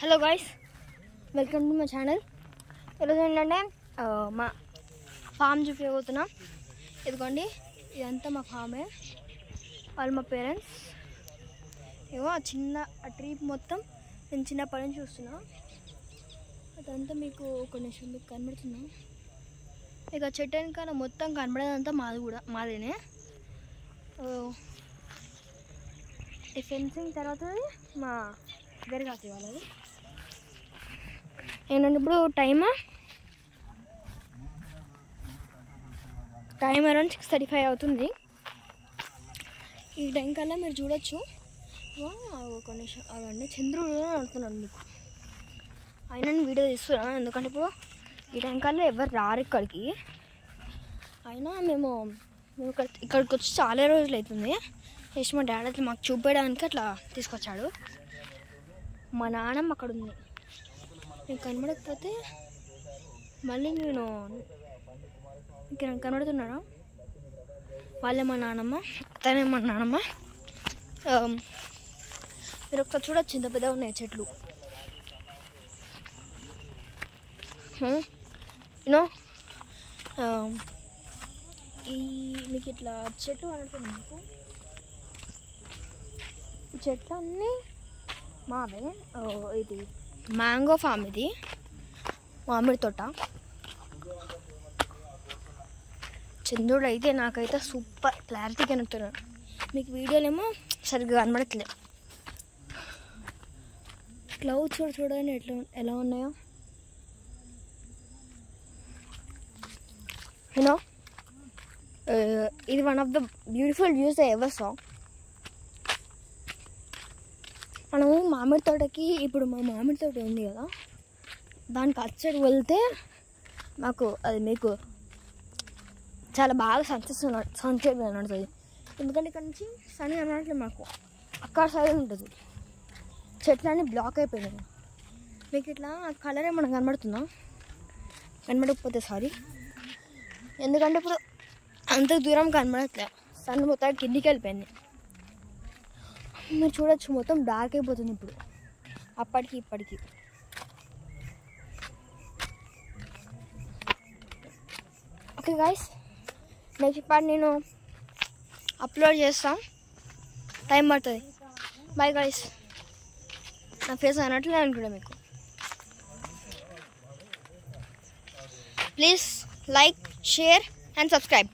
Hello guys, welcome to my channel. ఈరోజు ఏంటంటే మా ఫామ్ చూపించబోతున్నాం. ఇదిగోండి, ఇదంతా మా ఫామే. వాళ్ళు మా పేరెంట్స్. ఏమో ఆ ట్రీ మొత్తం నేను చిన్నప్పటి నుంచి చూస్తున్నా. అదంతా మీకు ఒక నిమిషం మీకు కనబడుతున్నా. ఇక చెట్టు వెనకాల మొత్తం కనబడేదంతా మాదేనే. ఈ ఫెన్సింగ్ తర్వాత మా దగ్గర కాసే వాళ్ళది. ఏంటంటే ఇప్పుడు టైం అరౌండ్ 6:35 అవుతుంది. ఈ టైం కల్లా మీరు చూడొచ్చు. ఒక నిమిషం అవన్నీ చంద్రుడు అనుకున్నాను మీకు. అయినా నేను వీడియో తీస్తున్నాను, ఎందుకంటే ఇప్పుడు ఈ టైం కల్లా ఎవరు రారు ఇక్కడికి. అయినా మేము ఇక్కడికి వచ్చి చాలా రోజులు అవుతుంది. జస్ట్ మా డాడీ అట్లా మాకు చూపించడానికి అట్లా తీసుకొచ్చాడు. మా నాన్నమ్మ అక్కడ ఉంది. నేను కనబడకపోతే మళ్ళీ నేను కనబడుతున్నాను. వాళ్ళే మా నాన్నమ్మ, తనే మా నాన్నమ్మ. మీరు ఒకసారి చూడొచ్చు, ఇంత పెద్దగా ఉన్నాయి చెట్లు. యూనో మీకు ఇట్లా చెట్లు కనబడుతుంది. మీకు ఈ చెట్లు అన్నీ మావే. ఇది మ్యాంగో ఫామ్, ఇది మామిడి తోట. చంద్రుడు అయితే నాకైతే సూపర్ క్లారిటీ కనబడుతున్నాడు. మీకు వీడియోలేమో సరిగ్గా కనబడట్లేదు. క్లౌడ్స్ చూడండి ఎలా ఉన్నాయో. యూనో ఇది one of the beautiful views I ever సా. మనము మామిడి తోటకి, ఇప్పుడు మా మామిడి తోట ఉంది కదా, దానికి అచ్చడి వెళ్తే మాకు అది మీకు చాలా బాగా సన్సెట్ కనబడుతుంది. ఎందుకంటే ఇక్కడ నుంచి సన్ కనబడట్లేదు మాకు, అక్కడ సైడ్ ఉంటుంది. చెట్లన్నీ బ్లాక్ అయిపోయినాయి. మీకు ఇట్లా కలర్ ఏమన్నా కనబడుతుందా? కనబడకపోతే సారీ, ఎందుకంటే ఇప్పుడు అంత దూరం కనబడట్లేదు. సన్ మొత్తం కిందికి వెళ్ళిపోయింది. మీరు చూడొచ్చు, మొత్తం డార్క్ అయిపోతుంది ఇప్పుడు, అప్పటికి ఇప్పటికి. ఓకే గాయ్స్, నెక్స్ట్ పార్ట్ నేను అప్లోడ్ చేస్తాం, టైం పడుతుంది. Bye guys. నా ఫేస్ అన్నట్లే అనుకుంటా మీకు. Please like, share and subscribe.